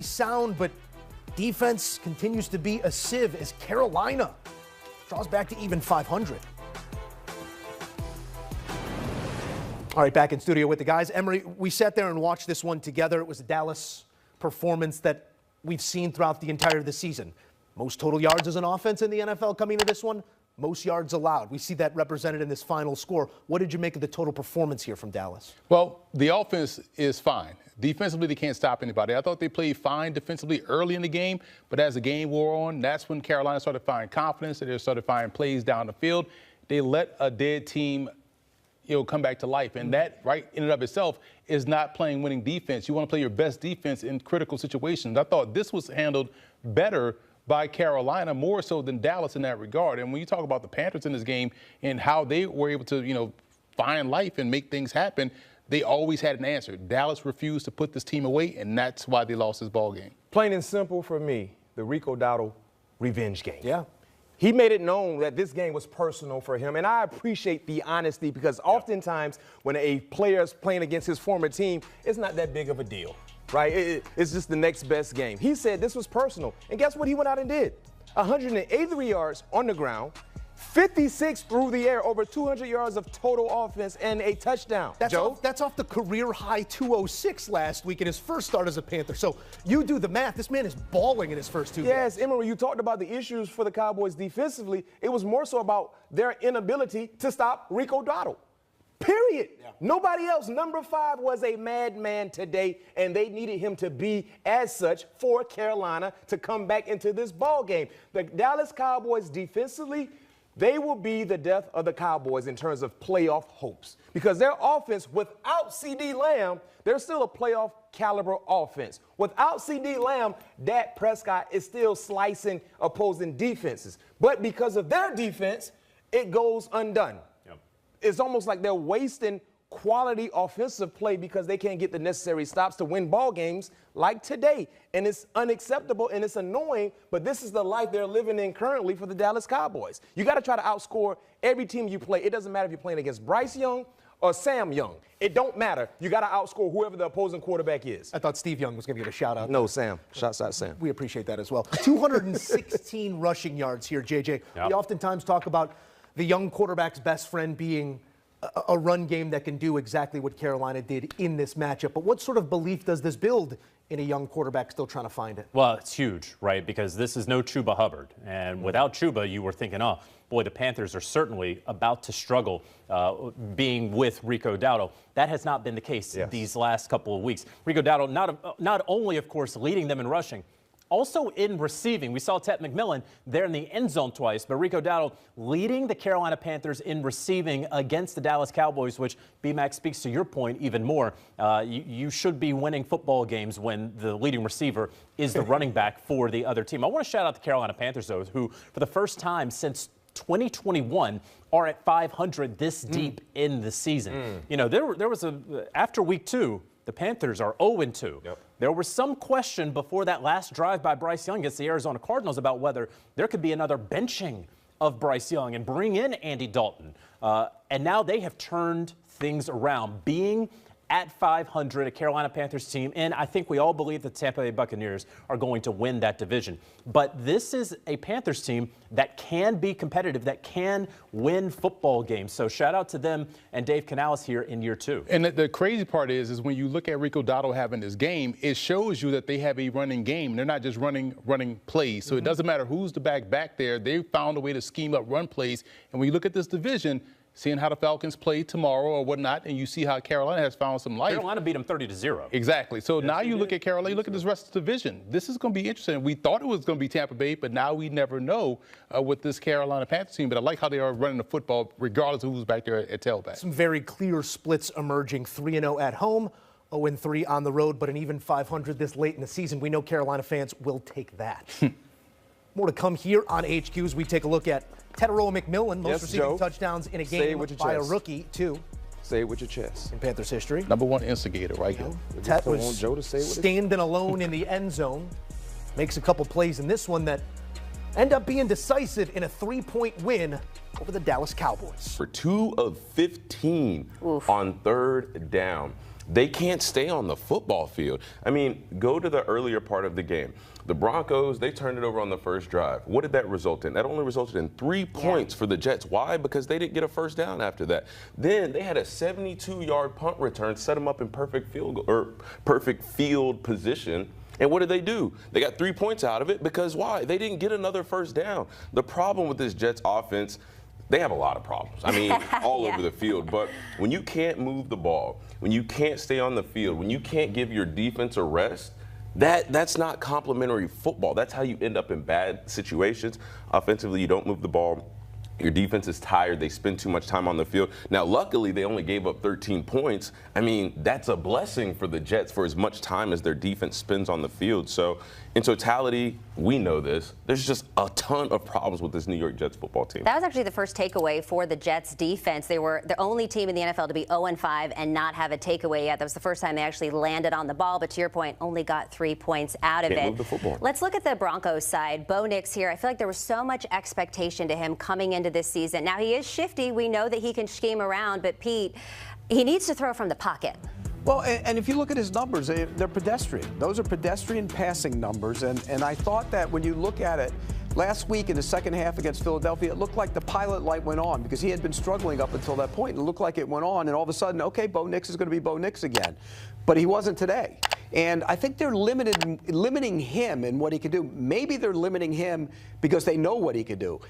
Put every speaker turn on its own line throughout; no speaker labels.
sound, but defense continues to be a sieve as Carolina draws back to even 500. All right, back in studio with the guys. Emery, we sat there and watched this one together. It was a Dallas performance that we've seen throughout the entire of the season. Most total yards as an offense in the NFL coming to this one, most yards allowed. We see that represented in this final score. What did you make of the total performance here from Dallas?
Well, the offense is fine. Defensively, they can't stop anybody. I thought they played fine defensively early in the game, but as the game wore on, that's when Carolina started finding confidence. They started finding plays down the field. They let a dead team come back to life. And that, right in and of itself, is not playing winning defense. You want to play your best defense in critical situations. I thought this was handled better by Carolina, more so than Dallas in that regard. And when you talk about the Panthers in this game and how they were able to, find life and make things happen, they always had an answer. Dallas refused to put this team away, and that's why they lost this ball game.
Plain and simple for me, the Rico Dowdle revenge game.
Yeah.
He made it known that this game was personal for him, and I appreciate the honesty because oftentimes when a player is playing against his former team, it's not that big of a deal, right? It's just the next best game. He said this was personal, and guess what he went out and did? 183 yards on the ground, 56 through the air, over 200 yards of total offense, and a touchdown.
That's off the career high 206 last week in his first start as a Panther. So you do the math. This man is balling in his first two games.
Yes, Emery, you talked about the issues for the Cowboys defensively. It was more so about their inability to stop Rico Dowdle. Period. Yeah. Nobody else. Number 5 was a madman today, and they needed him to be as such for Carolina to come back into this ball game. The Dallas Cowboys defensively, they will be the death of the Cowboys in terms of playoff hopes because their offense, without C.D. Lamb, they're still a playoff caliber offense. Without C.D. Lamb, Dak Prescott is still slicing opposing defenses. But because of their defense, it goes undone. Yep. It's almost like they're wasting quality offensive play because they can't get the necessary stops to win ball games like today. And it's unacceptable and it's annoying, but this is the life they're living in currently for the Dallas Cowboys. You got to try to outscore every team you play. It doesn't matter if you're playing against Bryce Young or Sam Young. It don't matter. You got to outscore whoever the opposing quarterback is.
I thought Steve Young was going to get a shout out.
No, Sam. Shouts out Sam.
We appreciate that as well. 216 rushing yards here, JJ. Yep. We oftentimes talk about the young quarterback's best friend being a run game that can do exactly what Carolina did in this matchup. But what sort of belief does this build in a young quarterback still trying to find it?
Well, it's huge, right? Because this is no Chuba Hubbard. And without Chuba, you were thinking, oh, boy, the Panthers are certainly about to struggle being with Rico Dowdle. That has not been the case these last couple of weeks. Rico Dowdle not only, of course, leading them in rushing, also in receiving. We saw Ted McMillan there in the end zone twice, but Rico Dowdle leading the Carolina Panthers in receiving against the Dallas Cowboys, which, B-Max, speaks to your point even more. You should be winning football games when the leading receiver is the running back for the other team. I want to shout out the Carolina Panthers, though, who, for the first time since 2021, are at 500 this deep in the season. There was after week 2, the Panthers are 0-2. Yep. There was some question before that last drive by Bryce Young against the Arizona Cardinals about whether there could be another benching of Bryce Young and bring in Andy Dalton. And now they have turned things around, being at 500, a Carolina Panthers team, and I think we all believe the Tampa Bay Buccaneers are going to win that division. But this is a Panthers team that can be competitive, that can win football games. So shout out to them and Dave Canales here in year 2.
And the crazy part is when you look at Rico Dowdle having this game, it shows you that they have a running game. They're not just running plays. So it doesn't matter who's the back there. They found a way to scheme up run plays. And when you look at this division, seeing how the Falcons play tomorrow or whatnot, and you see how Carolina has found some life.
Carolina beat them 30-0.
Exactly. So now you look at Carolina, you look at this rest of the division. This is going to be interesting. We thought it was going to be Tampa Bay, but now we never know with this Carolina Panthers team. But I like how they are running the football regardless of who's back there at tailback.
Some very clear splits emerging. 3-0 at home, 0-3 on the road, but an even 500 this late in the season. We know Carolina fans will take that. More to come here on HQ as we take a look at Teteroa McMillan, most receiving touchdowns in a game by a rookie, too.
Say it with your chest.
In Panthers history.
#1 instigator right here.
Tet was standing alone in the end zone. Makes a couple plays in this one that end up being decisive in a 3-point win over the Dallas Cowboys.
For 2 of 15 on 3rd down. they can't stay on the football field. I mean, go to the earlier part of the game. The Broncos, they turned it over on the first drive. What did that result in? That only resulted in 3 points for the Jets. Why? Because they didn't get a first down after that. Then they had a 72-yard punt return, set them up in perfect field position. And what did they do? They got 3 points out of it because why? They didn't get another first down. The problem with this Jets offense, they have a lot of problems. I mean, all over the field. But when you can't move the ball, when you can't stay on the field, when you can't give your defense a rest, that's not complimentary football. That's how you end up in bad situations. Offensively, you don't move the ball. Your defense is tired. They spend too much time on the field. Now, luckily, they only gave up 13 points. I mean, that's a blessing for the Jets for as much time as their defense spends on the field. So, in totality, we know this. There's just a ton of problems with this New York Jets football team.
That was actually the first takeaway for the Jets defense. They were the only team in the NFL to be 0-5 and not have a takeaway yet. That was the first time they actually landed on the ball, but to your point, only got 3 points out of it.
Can't move the football.
Let's look at the Broncos side. Bo Nix here. I feel like there was so much expectation to him coming into this season. Now, he is shifty. We know that he can scheme around, but Pete, he needs to throw from the pocket.
Well, and if you look at his numbers, they're pedestrian. Those are pedestrian passing numbers, and I thought that when you look at it, last week in the second half against Philadelphia, it looked like the pilot light went on because he had been struggling up until that point. It looked like it went on, and all of a sudden, okay, Bo Nix is going to be Bo Nix again. But he wasn't today. And I think they're limiting him in what he can do. Maybe they're limiting him because they know what he can do.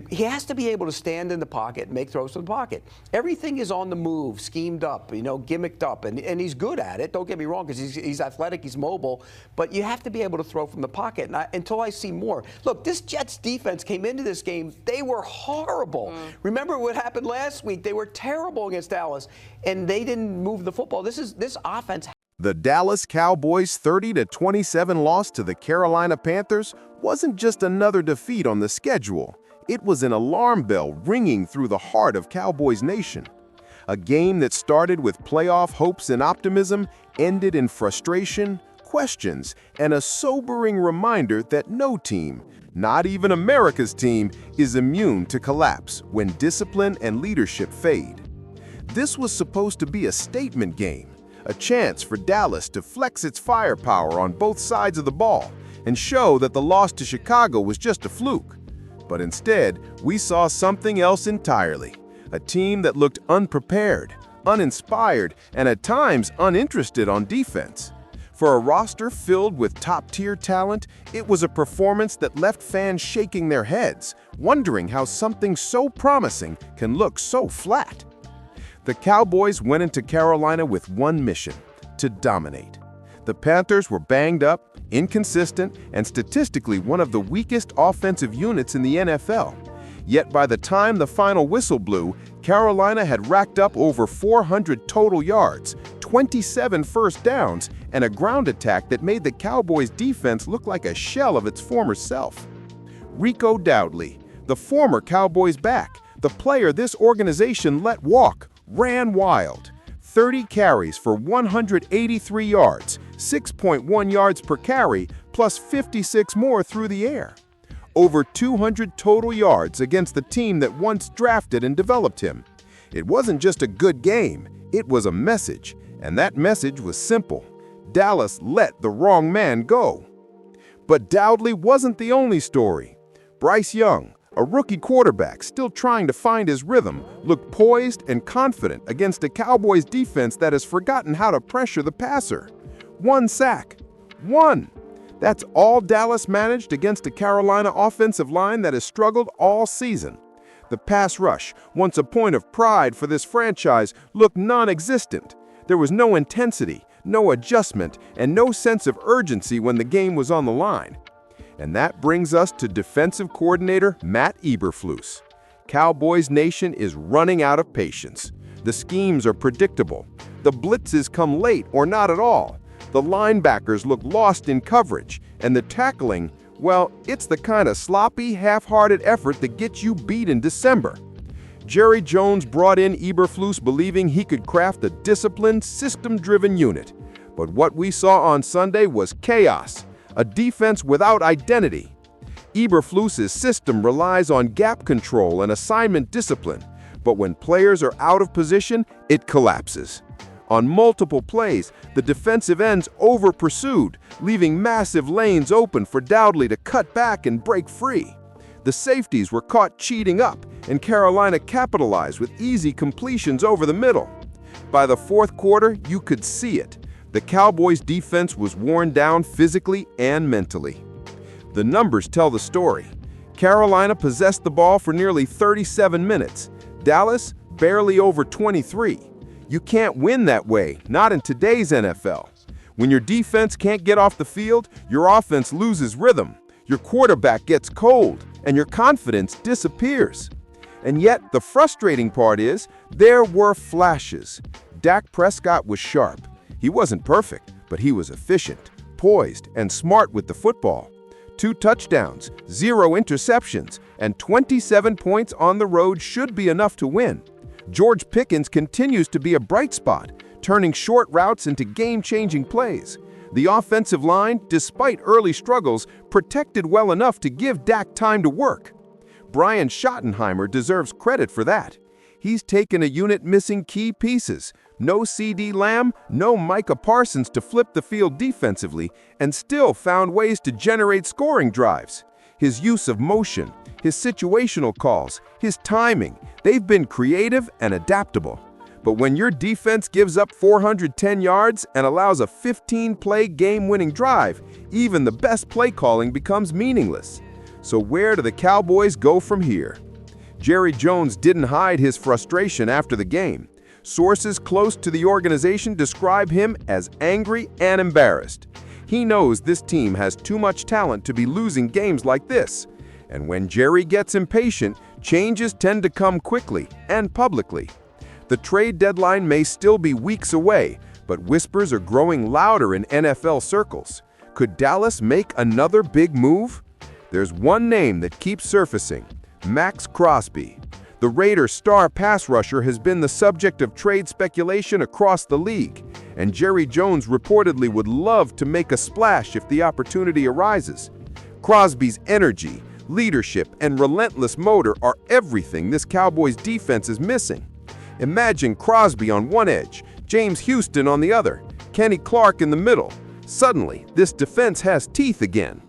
He has to be able to stand in the pocket, make throws to the pocket. Everything is on the move, schemed up, gimmicked up, and he's good at it. Don't get me wrong, because he's athletic, he's mobile, but you have to be able to throw from the pocket. And until I see more, look, this Jets defense came into this game, they were horrible. Remember what happened last week? They were terrible against Dallas, and they didn't move the football. This offense.
The Dallas Cowboys' 30-27 loss to the Carolina Panthers wasn't just another defeat on the schedule. It was an alarm bell ringing through the heart of Cowboys Nation. A game that started with playoff hopes and optimism ended in frustration, questions, and a sobering reminder that no team, not even America's team, is immune to collapse when discipline and leadership fade. This was supposed to be a statement game, a chance for Dallas to flex its firepower on both sides of the ball and show that the loss to Chicago was just a fluke. But instead, we saw something else entirely. A team that looked unprepared, uninspired, and at times uninterested on defense. For a roster filled with top-tier talent, it was a performance that left fans shaking their heads, wondering how something so promising can look so flat. The Cowboys went into Carolina with one mission: to dominate. The Panthers were banged up, inconsistent, and statistically one of the weakest offensive units in the NFL. Yet by the time the final whistle blew, Carolina had racked up over 400 total yards, 27 first downs, and a ground attack that made the Cowboys' defense look like a shell of its former self. Rico Dowdle, the former Cowboys back, the player this organization let walk, ran wild. 30 carries for 183 yards, 6.1 yards per carry, plus 56 more through the air. Over 200 total yards against the team that once drafted and developed him. It wasn't just a good game, it was a message, and that message was simple. Dallas let the wrong man go. But Dowdle wasn't the only story. Bryce Young, a rookie quarterback still trying to find his rhythm, looked poised and confident against a Cowboys defense that has forgotten how to pressure the passer. 1 sack. 1. That's all Dallas managed against a Carolina offensive line that has struggled all season. The pass rush, once a point of pride for this franchise, looked non-existent. There was no intensity, no adjustment, and no sense of urgency when the game was on the line. And that brings us to defensive coordinator Matt Eberflus. Cowboys Nation is running out of patience. The schemes are predictable. The blitzes come late or not at all. The linebackers look lost in coverage. And the tackling, well, it's the kind of sloppy, half-hearted effort that gets you beat in December. Jerry Jones brought in Eberflus believing he could craft a disciplined, system-driven unit. But what we saw on Sunday was chaos. A defense without identity. Eberflus's system relies on gap control and assignment discipline, but when players are out of position, it collapses. On multiple plays, the defensive ends over-pursued, leaving massive lanes open for Dowdley to cut back and break free. The safeties were caught cheating up, and Carolina capitalized with easy completions over the middle. By the fourth quarter, you could see it. The Cowboys' defense was worn down physically and mentally. The numbers tell the story. Carolina possessed the ball for nearly 37 minutes. Dallas, barely over 23. You can't win that way, not in today's NFL. When your defense can't get off the field, your offense loses rhythm, your quarterback gets cold, and your confidence disappears. And yet, the frustrating part is, there were flashes. Dak Prescott was sharp. He wasn't perfect, but he was efficient, poised, and smart with the football. 2 touchdowns, 0 interceptions, and 27 points on the road should be enough to win. George Pickens continues to be a bright spot, turning short routes into game-changing plays. The offensive line, despite early struggles, protected well enough to give Dak time to work. Brian Schottenheimer deserves credit for that. He's taken a unit missing key pieces. No CeeDee Lamb, no Micah Parsons to flip the field defensively, and still found ways to generate scoring drives. His use of motion, his situational calls, his timing, they've been creative and adaptable. But when your defense gives up 410 yards and allows a 15-play game-winning drive, even the best play calling becomes meaningless. So where do the Cowboys go from here? Jerry Jones didn't hide his frustration after the game. Sources close to the organization describe him as angry and embarrassed. He knows this team has too much talent to be losing games like this. And when Jerry gets impatient, changes tend to come quickly and publicly. The trade deadline may still be weeks away, but whispers are growing louder in NFL circles. Could Dallas make another big move? There's one name that keeps surfacing: Maxx Crosby. The Raiders' star pass rusher has been the subject of trade speculation across the league, and Jerry Jones reportedly would love to make a splash if the opportunity arises. Crosby's energy, leadership, and relentless motor are everything this Cowboys defense is missing. Imagine Crosby on one edge, James Houston on the other, Kenny Clark in the middle. Suddenly, this defense has teeth again.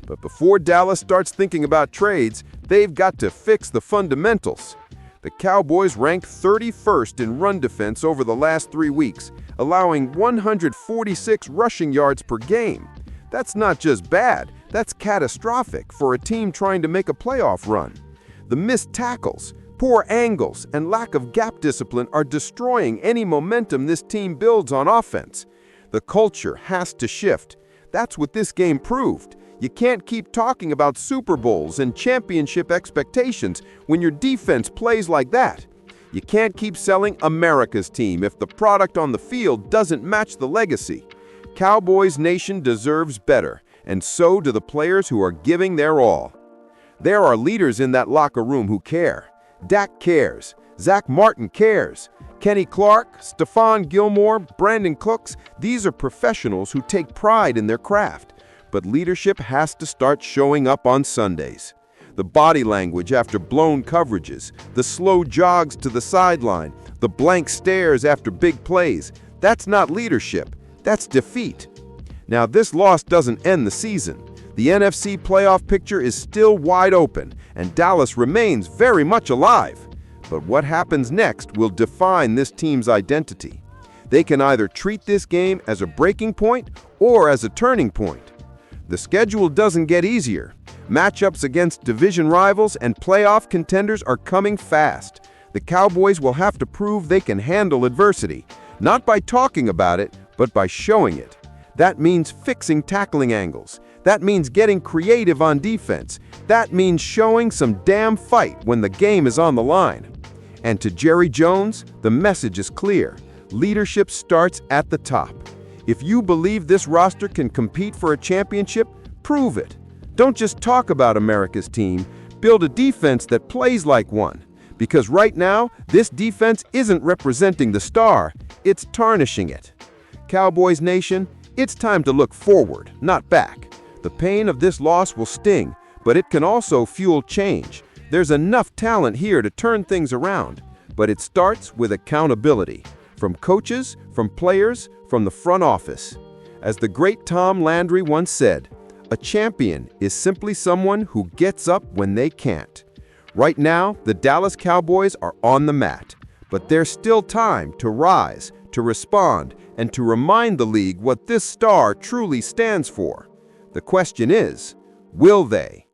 But before Dallas starts thinking about trades, they've got to fix the fundamentals. The Cowboys ranked 31st in run defense over the last 3 weeks, allowing 146 rushing yards per game. That's not just bad, that's catastrophic for a team trying to make a playoff run. The missed tackles, poor angles, and lack of gap discipline are destroying any momentum this team builds on offense. The culture has to shift. That's what this game proved. You can't keep talking about Super Bowls and championship expectations when your defense plays like that. You can't keep selling America's team if the product on the field doesn't match the legacy. Cowboys Nation deserves better, and so do the players who are giving their all. There are leaders in that locker room who care. Dak cares. Zach Martin cares. Kenny Clark, Stephon Gilmore, Brandon Cooks, these are professionals who take pride in their craft. But leadership has to start showing up on Sundays. The body language after blown coverages, the slow jogs to the sideline, the blank stares after big plays, that's not leadership, that's defeat. Now, this loss doesn't end the season. The NFC playoff picture is still wide open, and Dallas remains very much alive. But what happens next will define this team's identity. They can either treat this game as a breaking point or as a turning point. The schedule doesn't get easier. Matchups against division rivals and playoff contenders are coming fast. The Cowboys will have to prove they can handle adversity, not by talking about it, but by showing it. That means fixing tackling angles. That means getting creative on defense. That means showing some damn fight when the game is on the line. And to Jerry Jones, the message is clear. Leadership starts at the top. If you believe this roster can compete for a championship, prove it. Don't just talk about America's team, build a defense that plays like one. Because right now, this defense isn't representing the star, it's tarnishing it. Cowboys Nation, it's time to look forward, not back. The pain of this loss will sting, but it can also fuel change. There's enough talent here to turn things around, but it starts with accountability. from coaches, from players, from the front office. As the great Tom Landry once said, a champion is simply someone who gets up when they can't. Right now, the Dallas Cowboys are on the mat, but there's still time to rise, to respond, and to remind the league what this star truly stands for. The question is, will they?